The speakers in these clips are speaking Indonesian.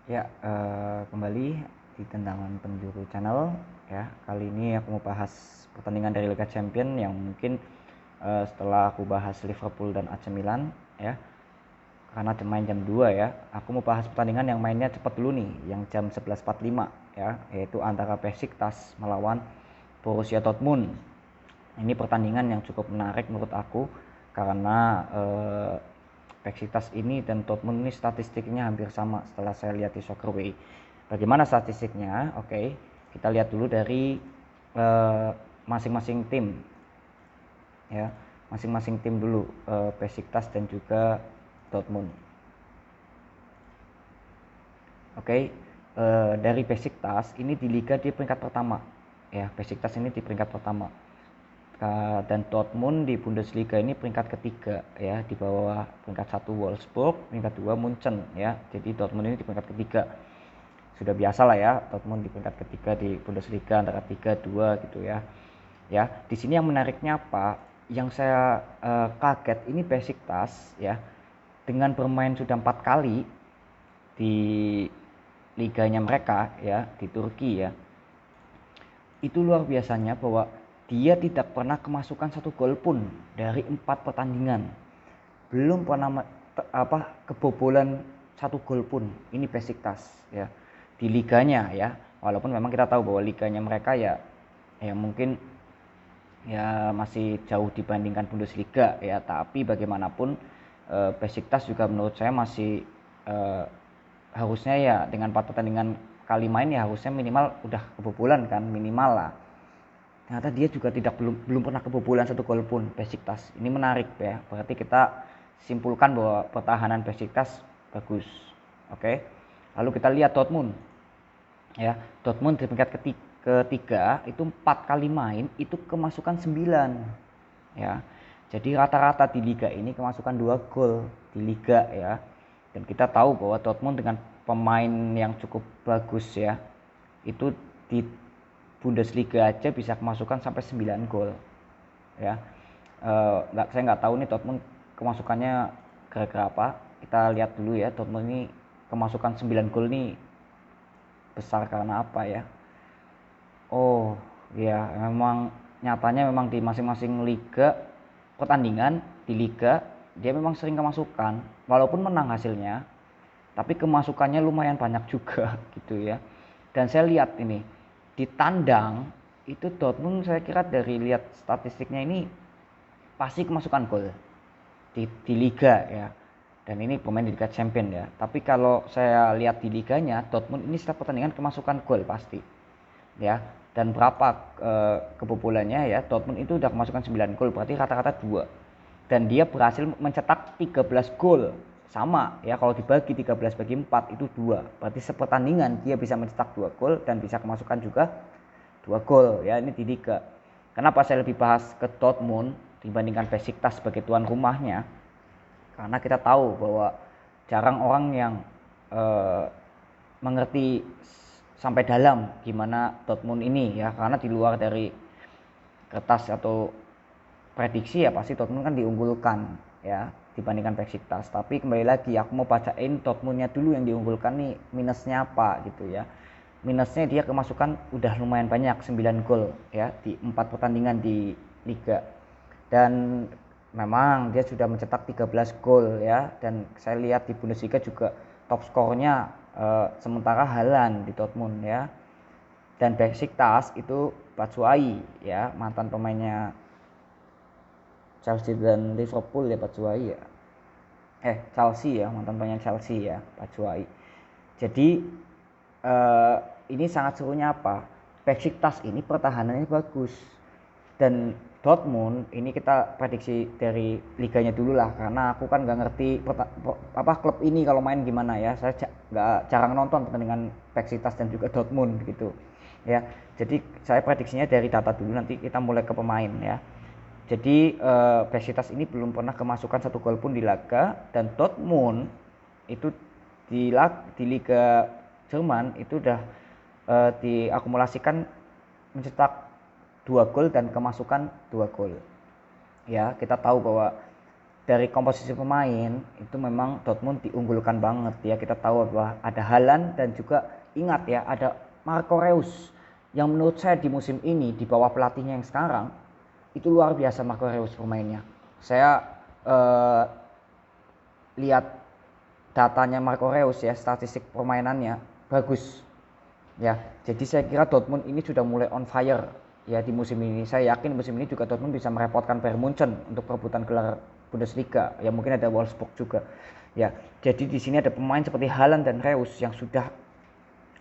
Ya, kembali di Tendangan Penjuru Channel ya. Kali ini aku mau bahas pertandingan dari Liga Champions yang mungkin setelah aku bahas Liverpool dan AC Milan ya. Karena main jam 2 ya. Aku mau bahas pertandingan yang mainnya cepat dulu nih, yang jam 11.45 ya, yaitu antara Besiktas melawan Borussia Dortmund. Ini pertandingan yang cukup menarik menurut aku karena Besiktas ini dan Dortmund ini statistiknya hampir sama setelah saya lihat di Soccerway. Bagaimana statistiknya? Oke, kita lihat dulu dari masing-masing tim ya, masing-masing tim dulu, Besiktas dan juga Dortmund. Oke, dari Besiktas ini di Liga di peringkat pertama ya. Besiktas ini di peringkat pertama. Dan Dortmund di Bundesliga ini peringkat ketiga ya, di bawah peringkat 1 Wolfsburg, peringkat 2 Munchen ya. Jadi Dortmund ini di peringkat ketiga. Sudah biasa lah ya, Dortmund di peringkat ketiga di Bundesliga antara 3-2 gitu ya. Ya, di sini yang menariknya apa? Yang saya kaget ini Besiktas ya, dengan bermain sudah 4 kali di liganya mereka ya, di Turki ya. Itu luar biasanya bahwa dia tidak pernah kemasukan satu gol pun dari 4 pertandingan. Belum pernah kebobolan satu gol pun. Ini Besiktas ya. Di liganya ya. Walaupun memang kita tahu bahwa liganya mereka ya mungkin ya masih jauh dibandingkan Bundesliga ya, tapi bagaimanapun Besiktas juga menurut saya masih harusnya ya dengan 4 pertandingan kali main ya harusnya minimal udah kebobolan kan, minimal lah. Ternyata dia juga belum pernah kebobolan satu gol pun Besiktas. Ini menarik ya. Berarti kita simpulkan bahwa pertahanan Besiktas bagus. Oke. Lalu kita lihat Dortmund. Ya, Dortmund di peringkat ketiga itu 4 kali main itu kemasukan 9. Ya. Jadi rata-rata di liga ini kemasukan 2 gol di liga ya. Dan kita tahu bahwa Dortmund dengan pemain yang cukup bagus ya, itu di Bundesliga aja bisa kemasukan sampai 9 gol ya. Saya nggak tahu nih Dortmund kemasukannya gara-gara apa. Kita lihat dulu ya, Dortmund ini kemasukan 9 gol nih besar karena apa ya. Oh ya, memang nyatanya memang di masing-masing liga pertandingan di liga dia memang sering kemasukan walaupun menang hasilnya, tapi kemasukannya lumayan banyak juga gitu ya. Dan saya lihat ini di tandang itu Dortmund, saya kira dari lihat statistiknya ini pasti kemasukan gol di liga ya. Dan ini pemain di Liga Champions ya. Tapi kalau saya lihat di liganya Dortmund ini setiap pertandingan kemasukan gol pasti. Ya. Dan berapa kebobolannya ya? Dortmund itu udah kemasukan 9 gol, berarti rata-rata 2. Dan dia berhasil mencetak 13 gol. Sama ya, kalau dibagi 13 bagi 4 itu 2. Berarti sepertandingan dia bisa mencetak 2 gol dan bisa kemasukan juga 2 gol ya. Ini di liga. Kenapa saya lebih bahas ke Dortmund dibandingkan Besiktas sebagai tuan rumahnya? Karena kita tahu bahwa jarang orang yang mengerti sampai dalam gimana Dortmund ini ya, karena di luar dari kertas atau prediksi ya pasti Dortmund kan diunggulkan ya dibandingkan Besiktas. Tapi kembali lagi aku mau bacain Dortmundnya dulu yang diunggulkan nih, minusnya apa gitu ya. Minusnya dia kemasukan udah lumayan banyak, 9 gol ya di 4 pertandingan di liga. Dan memang dia sudah mencetak 13 gol ya, dan saya lihat di Bundesliga juga top skornya sementara Haaland di Dortmund ya. Dan Besiktas itu Batshuayi ya, mantan pemainnya Chelsea dan Liverpool ya Batshuayi ya. Chelsea ya, mantan pemain Chelsea ya Batshuayi. Jadi ini sangat serunya apa? Besiktas ini pertahanannya bagus. Dan Dortmund ini kita prediksi dari liganya dulu lah, karena aku kan nggak ngerti klub ini kalau main gimana ya. Saya nggak jarang nonton pertandingan Besiktas dan juga Dortmund gitu ya. Jadi saya prediksinya dari data dulu, nanti kita mulai ke pemain ya. Jadi Besiktas ini belum pernah kemasukan satu gol pun di laga, dan Dortmund itu di Liga Jerman itu udah diakumulasikan mencetak 2 gol dan kemasukan 2 gol. Ya, kita tahu bahwa dari komposisi pemain itu memang Dortmund diunggulkan banget ya. Kita tahu bahwa ada Haaland dan juga ingat ya ada Marco Reus yang menurut saya di musim ini di bawah pelatihnya yang sekarang itu luar biasa Marco Reus pemainnya. Saya lihat datanya Marco Reus ya, statistik permainannya bagus ya. Jadi saya kira Dortmund ini sudah mulai on fire ya di musim ini. Saya yakin musim ini juga Dortmund bisa merepotkan Bayern Munchen untuk perebutan gelar Bundesliga. Ya mungkin ada Wolfsburg juga. Ya, jadi di sini ada pemain seperti Haaland dan Reus yang sudah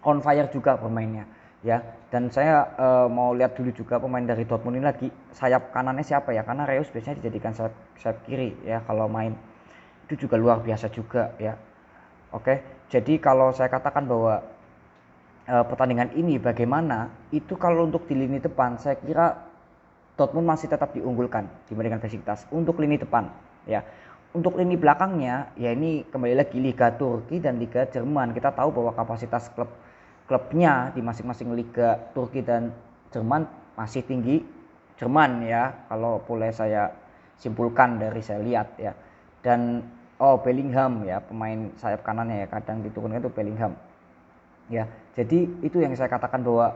on fire juga pemainnya. Ya, dan saya mau lihat dulu juga pemain dari Dortmund ini lagi sayap kanannya siapa ya? Karena Reus biasanya dijadikan sayap kiri ya kalau main. Itu juga luar biasa juga ya. Oke, jadi kalau saya katakan bahwa pertandingan ini bagaimana, itu kalau untuk di lini depan saya kira Dortmund masih tetap diunggulkan dibandingkan Besiktas untuk lini depan ya. Untuk lini belakangnya ya ini kembali lagi Liga Turki dan Liga Jerman. Kita tahu bahwa kapasitas klubnya di masing-masing Liga Turki dan Jerman masih tinggi Jerman ya, kalau boleh saya simpulkan dari saya lihat ya. Dan Bellingham ya, pemain sayap kanannya ya, kadang diturunkan itu Bellingham ya. Jadi itu yang saya katakan bahwa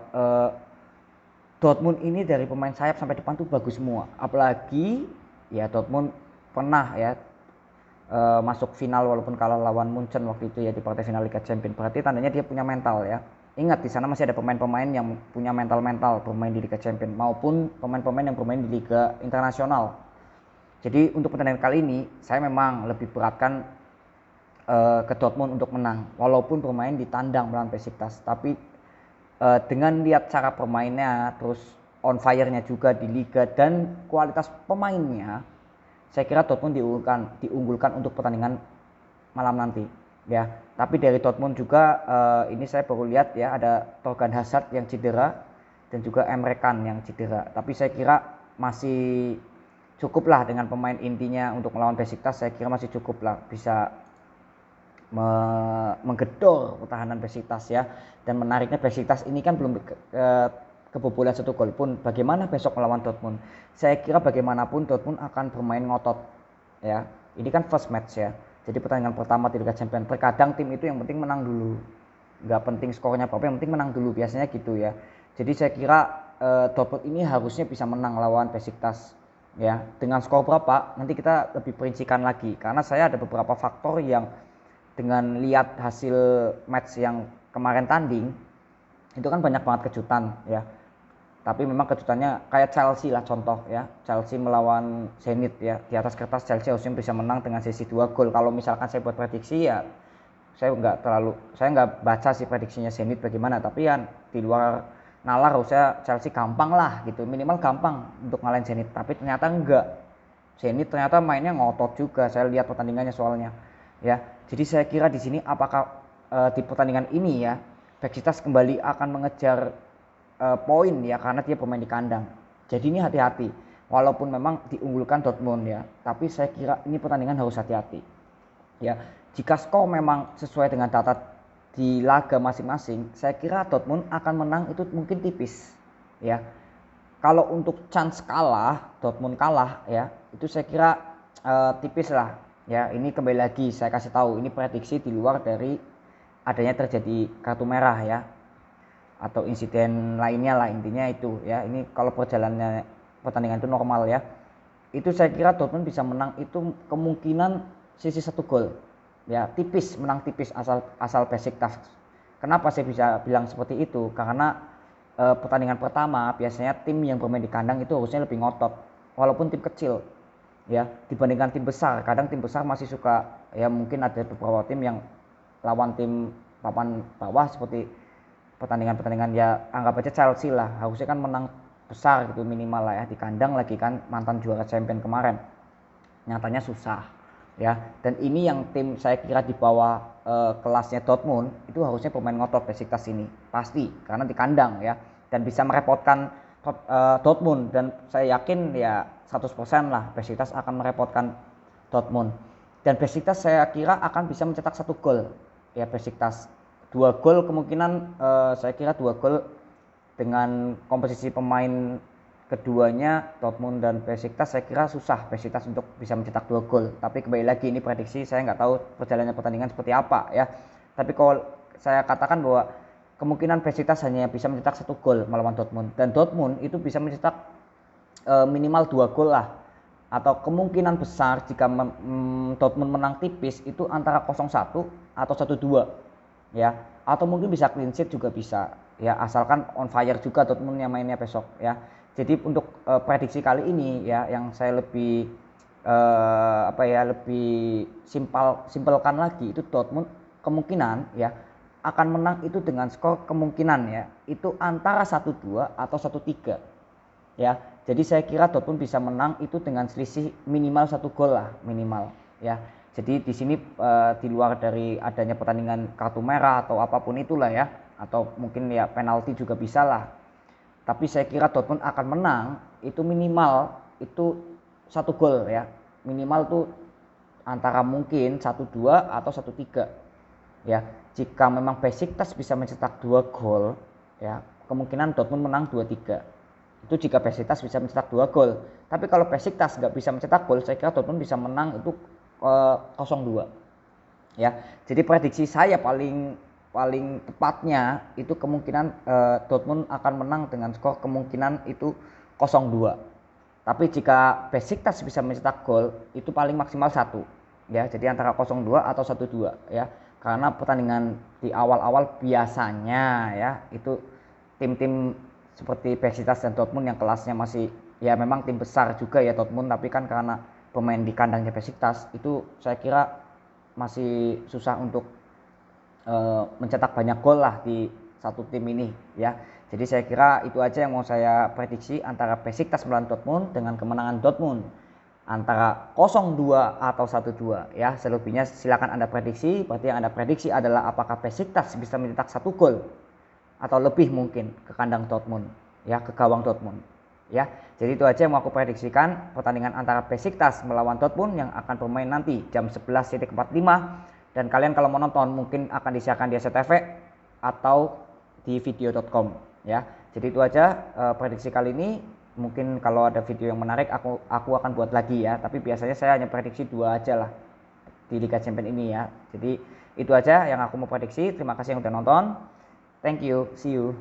Dortmund ini dari pemain sayap sampai depan tuh bagus semua. Apalagi ya Dortmund pernah ya masuk final walaupun kalah lawan Munchen waktu itu ya di partai final Liga Champions. Berarti tandanya dia punya mental ya. Ingat di sana masih ada pemain-pemain yang punya mental-mental bermain di Liga Champions maupun pemain-pemain yang bermain di Liga Internasional. Jadi untuk pertandingan kali ini saya memang lebih beratkan ke Dortmund untuk menang walaupun bermain di tandang melawan Besiktas, tapi dengan lihat cara permainnya terus on fire-nya juga di liga dan kualitas pemainnya, saya kira Dortmund diunggulkan untuk pertandingan malam nanti ya. Tapi dari Dortmund juga ini saya baru lihat ya ada Torgan Hazard yang cedera dan juga Emre Can yang cedera, tapi saya kira masih cukup lah dengan pemain intinya untuk melawan Besiktas. Saya kira masih cukup lah bisa menggedor pertahanan Besiktas ya. Dan menariknya Besiktas ini kan belum kebobolan satu gol pun. Bagaimana besok melawan Dortmund? Saya kira bagaimanapun Dortmund akan bermain ngotot ya. Ini kan first match ya. Jadi pertandingan pertama di Liga Champions. Terkadang tim itu yang penting menang dulu. Nggak penting skornya apa, yang penting menang dulu, biasanya gitu ya. Jadi saya kira Dortmund ini harusnya bisa menang lawan Besiktas ya. Dengan skor berapa nanti kita lebih perincikan lagi, karena saya ada beberapa faktor yang dengan lihat hasil match yang kemarin tanding itu kan banyak banget kejutan ya. Tapi memang kejutannya kayak Chelsea lah contoh ya. Chelsea melawan Zenit ya. Di atas kertas Chelsea harusnya bisa menang dengan selisih 2 gol. Kalau misalkan saya buat prediksi ya saya nggak baca sih prediksinya Zenit bagaimana, tapi ya di luar nalar harusnya Chelsea gampang lah gitu. Minimal gampang untuk ngalahin Zenit, tapi ternyata enggak. Zenit ternyata mainnya ngotot juga. Saya lihat pertandingannya soalnya. Ya, jadi saya kira di sini apakah di pertandingan ini ya Besiktas kembali akan mengejar poin ya, karena dia pemain di kandang. Jadi ini hati-hati. Walaupun memang diunggulkan Dortmund ya, tapi saya kira ini pertandingan harus hati-hati. Ya, jika skor memang sesuai dengan data di laga masing-masing, saya kira Dortmund akan menang itu mungkin tipis. Ya, kalau untuk chance kalah, Dortmund kalah ya, itu saya kira tipis lah. Ya, ini kembali lagi saya kasih tahu, ini prediksi di luar dari adanya terjadi kartu merah ya atau insiden lainnya lah, intinya itu ya. Ini kalau perjalanannya pertandingan itu normal ya, itu saya kira Dortmund bisa menang itu kemungkinan sisi 1 gol ya, tipis, menang tipis asal Besiktas. Kenapa saya bisa bilang seperti itu? Karena pertandingan pertama biasanya tim yang bermain di kandang itu harusnya lebih ngotot walaupun tim kecil ya dibandingkan tim besar. Kadang tim besar masih suka ya, mungkin ada beberapa tim yang lawan tim papan bawah seperti pertandingan ya anggap aja Chelsea lah, harusnya kan menang besar gitu minimal lah ya, di kandang lagi kan mantan juara champion kemarin. Nyatanya susah ya. Dan ini yang tim saya kira di bawah kelasnya Dortmund itu harusnya pemain ngotot Besiktas ini pasti, karena di kandang ya, dan bisa merepotkan Dortmund. Dan saya yakin ya 100% lah Besiktas akan merepotkan Dortmund. Dan Besiktas saya kira akan bisa mencetak 1 gol ya. Besiktas 2 gol kemungkinan, saya kira 2 gol dengan komposisi pemain keduanya Dortmund dan Besiktas saya kira susah Besiktas untuk bisa mencetak 2 gol. Tapi kembali lagi ini prediksi, saya nggak tahu perjalanan pertandingan seperti apa ya. Tapi kalau saya katakan bahwa kemungkinan Besiktas hanya bisa mencetak 1 gol melawan Dortmund, dan Dortmund itu bisa mencetak minimal 2 gol lah. Atau kemungkinan besar jika Dortmund menang tipis itu antara 0-1 atau 1-2 ya, atau mungkin bisa clean sheet juga bisa ya, asalkan on fire juga Dortmund yang mainnya besok ya. Jadi untuk prediksi kali ini ya, yang saya lebih lebih simpelkan lagi, itu Dortmund kemungkinan ya akan menang itu dengan skor kemungkinan ya itu antara 1-2 atau 1-3 ya. Jadi saya kira Dortmund bisa menang itu dengan selisih minimal 1 gol lah, minimal ya. Jadi di sini di luar dari adanya pertandingan kartu merah atau apapun itulah ya, atau mungkin ya penalti juga bisa lah. Tapi saya kira Dortmund akan menang itu minimal itu 1 gol ya. Minimal tuh antara mungkin 1-2 atau 1-3 ya. Jika memang Besiktas bisa mencetak 2 gol ya, kemungkinan Dortmund menang 2-3. Itu jika Besiktas bisa mencetak 2 gol. Tapi kalau Besiktas nggak bisa mencetak gol, saya kira Dortmund bisa menang itu 0-2 ya. Jadi prediksi saya paling tepatnya itu kemungkinan Dortmund akan menang dengan skor kemungkinan itu 0-2. Tapi jika Besiktas bisa mencetak gol itu paling maksimal 1 ya. Jadi antara 0-2 atau 1-2 ya. Karena pertandingan di awal-awal biasanya ya itu tim-tim seperti Besiktas dan Dortmund yang kelasnya masih ya, memang tim besar juga ya Dortmund, tapi kan karena pemain di kandangnya Besiktas itu saya kira masih susah untuk mencetak banyak gol lah di satu tim ini ya. Jadi saya kira itu aja yang mau saya prediksi antara Besiktas melawan Dortmund dengan kemenangan Dortmund antara 0-2 atau 1-2 ya. Selebihnya silakan Anda prediksi. Berarti yang Anda prediksi adalah apakah Besiktas bisa mencetak 1 gol atau lebih mungkin ke kandang Dortmund ya, ke gawang Dortmund ya. Jadi itu aja yang mau aku prediksikan pertandingan antara Besiktas melawan Dortmund yang akan bermain nanti jam 11.45, dan kalian kalau mau nonton mungkin akan disiarkan di SCTV atau di video.com ya. Jadi itu aja prediksi kali ini. Mungkin kalau ada video yang menarik aku akan buat lagi ya, tapi biasanya saya hanya prediksi 2 aja lah di Liga Champions ini ya. Jadi itu aja yang aku mau prediksi. Terima kasih yang udah nonton. Thank you, see you.